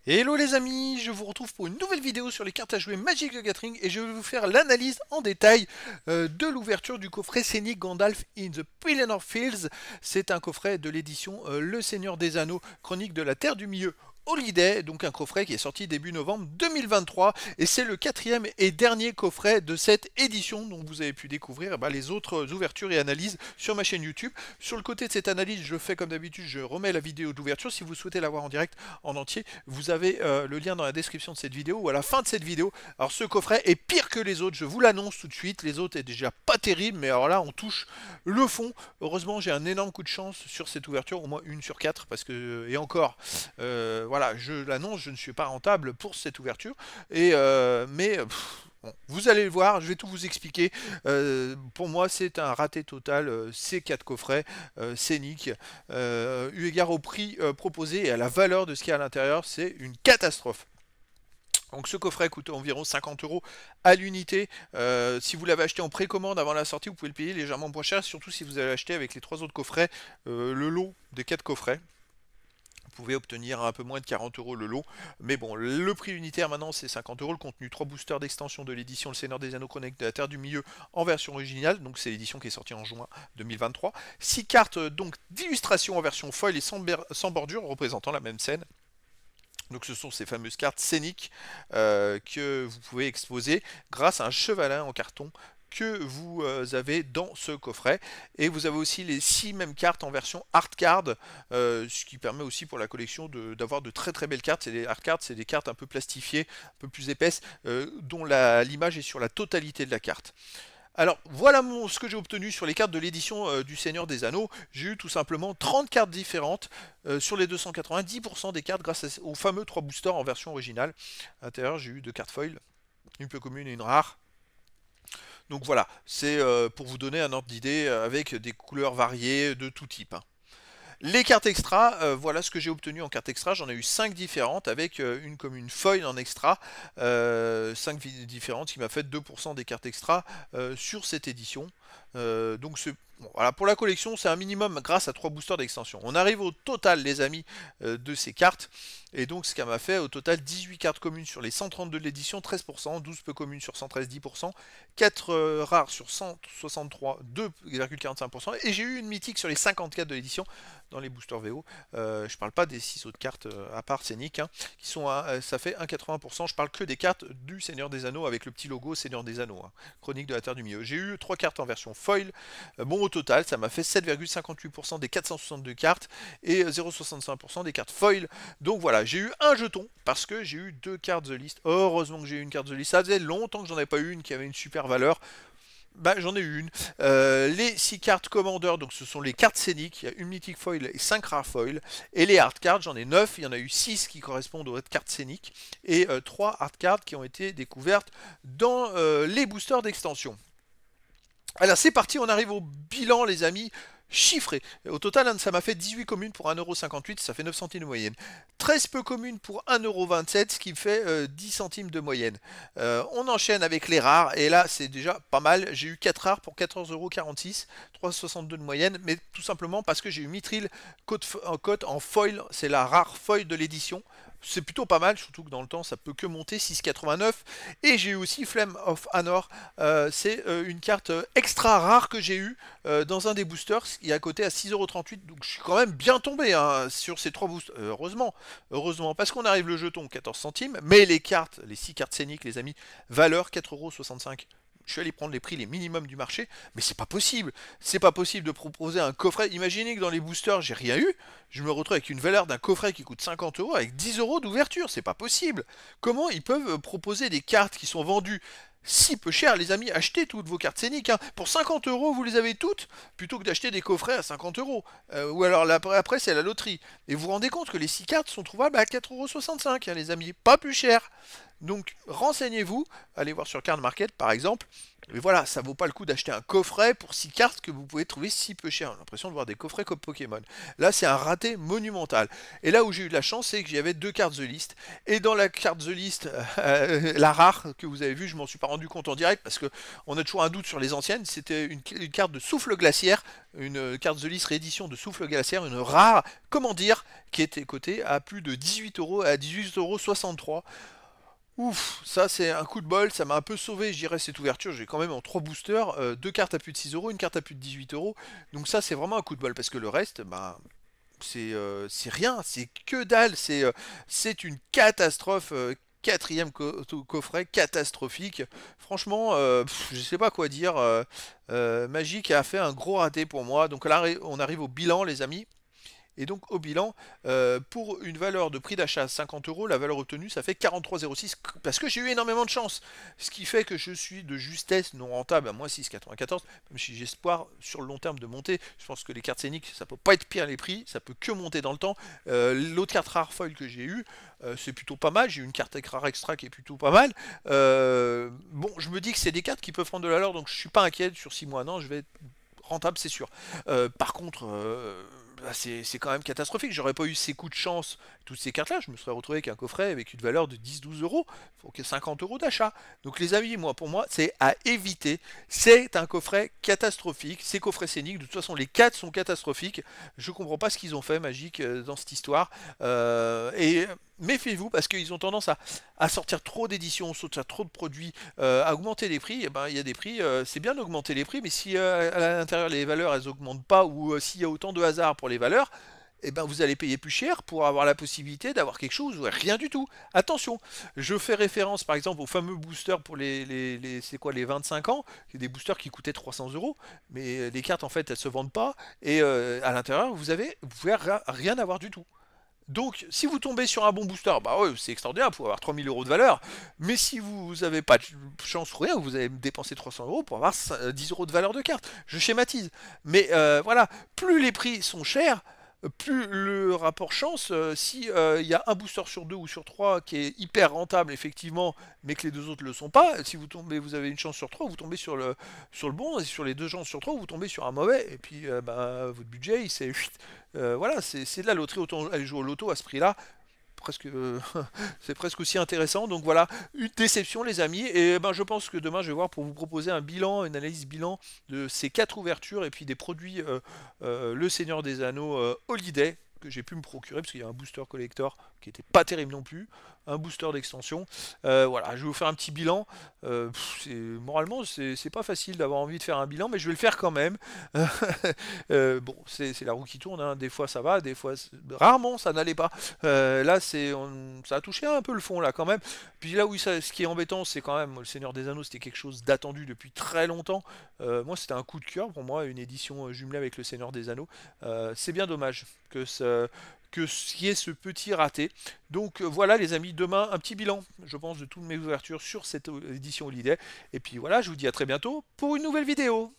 Hello les amis, je vous retrouve pour une nouvelle vidéo sur les cartes à jouer Magic the Gathering et je vais vous faire l'analyse en détail de l'ouverture du coffret scénique Gandalf in the Pelennor Fields. C'est un coffret de l'édition Le Seigneur des Anneaux, Chronique de la Terre du Milieu. Holiday, donc un coffret qui est sorti début novembre 2023 et c'est le quatrième et dernier coffret de cette édition dont vous avez pu découvrir les autres ouvertures et analyses sur ma chaîne YouTube. Sur le côté de cette analyse, je fais comme d'habitude, je remets la vidéo d'ouverture. Si vous souhaitez la voir en direct, en entier, vous avez le lien dans la description de cette vidéo ou à la fin de cette vidéo. Alors ce coffret est pire que les autres, je vous l'annonce tout de suite. Les autres est déjà pas terrible, mais alors là on touche le fond. Heureusement j'ai un énorme coup de chance sur cette ouverture, au moins une sur quatre, parce que, et encore, voilà, je l'annonce, je ne suis pas rentable pour cette ouverture. Bon, vous allez le voir, je vais tout vous expliquer. Pour moi, c'est un raté total, ces 4 coffrets scéniques. Eu égard au prix proposé et à la valeur de ce qu'il y a à l'intérieur, c'est une catastrophe. Donc ce coffret coûte environ 50 € à l'unité. Si vous l'avez acheté en précommande avant la sortie, vous pouvez le payer légèrement moins cher, surtout si vous allez acheter avec les 3 autres coffrets, le lot des 4 coffrets. Vous pouvez obtenir un peu moins de 40 € le lot. Mais bon, le prix unitaire maintenant c'est 50 €. Le contenu 3 boosters d'extension de l'édition Le Seigneur des Anneaux Chronique de la Terre du Milieu en version originale. Donc c'est l'édition qui est sortie en juin 2023. 6 cartes donc d'illustration en version foil et sans bordure représentant la même scène. Donc ce sont ces fameuses cartes scéniques que vous pouvez exposer grâce à un chevalin en carton que vous avez dans ce coffret. Et vous avez aussi les 6 mêmes cartes en version art card, ce qui permet aussi pour la collection d'avoir de très très belles cartes. C'est des art cards, c'est des cartes un peu plastifiées, un peu plus épaisses, dont l'image est sur la totalité de la carte. Alors voilà ce que j'ai obtenu sur les cartes de l'édition du Seigneur des Anneaux. J'ai eu tout simplement 30 cartes différentes sur les 290% des cartes grâce aux fameux 3 boosters en version originale. À l'intérieur j'ai eu 2 cartes foil, une peu commune et une rare. Donc voilà, c'est pour vous donner un ordre d'idée avec des couleurs variées de tout type, hein. Les cartes extra, voilà ce que j'ai obtenu en cartes extra. J'en ai eu 5 différentes avec une commune foil en extra. 5 différentes qui m'a fait 2% des cartes extra sur cette édition. Donc bon, voilà, pour la collection, c'est un minimum grâce à 3 boosters d'extension. On arrive au total, les amis, de ces cartes. Et donc ce qui m'a fait au total 18 cartes communes sur les 132 de l'édition, 13%, 12 peu communes sur 113, 10%, 4 rares sur 163, 2,45%, et j'ai eu une mythique sur les 54 de l'édition dans les boosters VO. Je parle pas des 6 autres cartes à part scéniques, hein, qui sont ça fait 1,80%. Je parle que des cartes du Seigneur des Anneaux avec le petit logo Seigneur des Anneaux, hein, Chronique de la Terre du Milieu. J'ai eu 3 cartes en version foil. Bon, au total, ça m'a fait 7,58% des 462 cartes et 0,65% des cartes foil. Donc voilà, j'ai eu un jeton parce que j'ai eu 2 cartes The List. Heureusement que j'ai eu une carte The List. Ça faisait longtemps que j'en avais pas eu une qui avait une super valeur. Bah, j'en ai eu une. Les 6 cartes Commander, donc ce sont les cartes scéniques. Il y a une mythique foil et 5 rares foil. Et les hard cards, j'en ai 9. Il y en a eu 6 qui correspondent aux cartes scéniques. Et 3 hard cards qui ont été découvertes dans les boosters d'extension. Alors c'est parti, on arrive au bilan les amis, chiffré. Au total, ça m'a fait 18 communes pour 1,58 €, ça fait 9 centimes de moyenne. 13 peu communes pour 1,27 €, ce qui me fait 10 centimes de moyenne. On enchaîne avec les rares, et là c'est déjà pas mal. J'ai eu 4 rares pour 14,46 €, 3,62 de moyenne, mais tout simplement parce que j'ai eu Mithril cote en foil, c'est la rare foil de l'édition. C'est plutôt pas mal, surtout que dans le temps ça peut que monter, 6,89. Et j'ai eu aussi Flame of Anor, c'est une carte extra rare que j'ai eu dans un des boosters, qui est à côté à 6,38 €. Donc je suis quand même bien tombé hein, sur ces 3 boosters. Heureusement, parce qu'on arrive le jeton 14 centimes, mais les cartes, les 6 cartes scéniques les amis, valeur 4,65 €. Je suis allé prendre les prix les minimums du marché, mais c'est pas possible. C'est pas possible de proposer un coffret. Imaginez que dans les boosters, j'ai rien eu. Je me retrouve avec une valeur d'un coffret qui coûte 50 € avec 10 € d'ouverture. C'est pas possible. Comment ils peuvent proposer des cartes qui sont vendues si peu cher, les amis? Achetez toutes vos cartes scéniques, hein. Pour 50 €, vous les avez toutes, plutôt que d'acheter des coffrets à 50 €. Ou alors après, c'est la loterie. Et vous vous rendez compte que les 6 cartes sont trouvables à 4,65 €, hein, les amis. Pas plus cher. Donc renseignez-vous, allez voir sur Card Market par exemple. Mais voilà, ça vaut pas le coup d'acheter un coffret pour 6 cartes que vous pouvez trouver si peu cher. J'ai l'impression de voir des coffrets comme Pokémon. Là, c'est un raté monumental. Et là où j'ai eu de la chance, c'est que j'avais 2 cartes The List. Et dans la carte The List, la rare que vous avez vue, je m'en suis pas rendu compte en direct parce que on a toujours un doute sur les anciennes. C'était une carte de souffle glaciaire, une carte The List réédition de souffle glaciaire, une rare, comment dire, qui était coté à plus de 18 euros, à 18,63 €. Ouf, ça c'est un coup de bol, ça m'a un peu sauvé, je dirais, cette ouverture. J'ai quand même en 3 boosters, 2 cartes à plus de 6 euros, une carte à plus de 18 euros. Donc ça c'est vraiment un coup de bol parce que le reste, bah, c'est rien, c'est que dalle, c'est une catastrophe. Quatrième coffret catastrophique. Franchement, je sais pas quoi dire. Magic a fait un gros raté pour moi. Donc là, on arrive au bilan, les amis. Et donc au bilan, pour une valeur de prix d'achat à 50 euros, la valeur obtenue, ça fait 43,06 parce que j'ai eu énormément de chance. Ce qui fait que je suis de justesse non rentable à moins 6,94, même si j'ai espoir sur le long terme de monter. Je pense que les cartes scéniques, ça peut pas être pire les prix, ça peut que monter dans le temps. L'autre carte rare foil que j'ai eu, c'est plutôt pas mal. J'ai eu une carte rare extra qui est plutôt pas mal. Bon, je me dis que c'est des cartes qui peuvent prendre de la valeur, donc je suis pas inquiet sur 6 mois. Non, je vais être rentable, c'est sûr. Par contre, bah, c'est quand même catastrophique. J'aurais pas eu ces coups de chance, toutes ces cartes-là, je me serais retrouvé avec un coffret avec une valeur de 10-12 euros. Il faut que 50 euros d'achat. Donc les amis, moi, pour moi, c'est à éviter. C'est un coffret catastrophique. Ces coffrets scéniques, de toute façon, les 4 sont catastrophiques. Je comprends pas ce qu'ils ont fait, Magic, dans cette histoire. Et méfiez-vous parce qu'ils ont tendance à sortir trop d'éditions, sortir trop de produits, à augmenter les prix. Et ben, il y a des prix, c'est bien d'augmenter les prix, mais si à l'intérieur les valeurs elles augmentent pas ou s'il y a autant de hasard pour les valeurs, et ben vous allez payer plus cher pour avoir la possibilité d'avoir quelque chose ou rien du tout. Attention, je fais référence par exemple aux fameux boosters pour c'est quoi, les 25 ans, c'est des boosters qui coûtaient 300 euros, mais les cartes en fait elles se vendent pas et à l'intérieur vous pouvez rien avoir du tout. Donc, si vous tombez sur un bon booster, bah ouais, c'est extraordinaire pour avoir 3000 euros de valeur. Mais si vous n'avez pas de chance ou rien, vous avez dépensé 300 euros pour avoir 10 euros de valeur de carte. Je schématise. Mais voilà, plus les prix sont chers, plus le rapport chance, si il y a un booster sur deux ou sur trois qui est hyper rentable effectivement, mais que les deux autres le sont pas, si vous tombez, vous avez une chance sur trois, vous tombez sur le bon, et sur les deux chances sur trois, vous tombez sur un mauvais, et puis bah, votre budget, il s'est voilà, c'est de la loterie, autant aller jouer au loto à ce prix-là, presque, c'est presque aussi intéressant. Donc voilà, une déception les amis. Et ben je pense que demain je vais voir pour vous proposer un bilan, une analyse bilan de ces 4 ouvertures et puis des produits Le Seigneur des Anneaux Holiday que j'ai pu me procurer parce qu'il y a un booster collector qui était pas terrible non plus, un booster d'extension. Voilà, je vais vous faire un petit bilan. Moralement, c'est pas facile d'avoir envie de faire un bilan, mais je vais le faire quand même. Bon, c'est la roue qui tourne, hein. Des fois ça va, des fois rarement ça n'allait pas. Là, ça a touché un peu le fond là quand même. Puis là où ce qui est embêtant, c'est quand même le Seigneur des Anneaux, c'était quelque chose d'attendu depuis très longtemps. Moi, c'était un coup de cœur pour moi, une édition jumelée avec le Seigneur des Anneaux. C'est bien dommage que qu'il y ait ce petit raté. Donc voilà les amis, demain un petit bilan, je pense, de toutes mes ouvertures sur cette édition Holiday. Et puis voilà, je vous dis à très bientôt pour une nouvelle vidéo.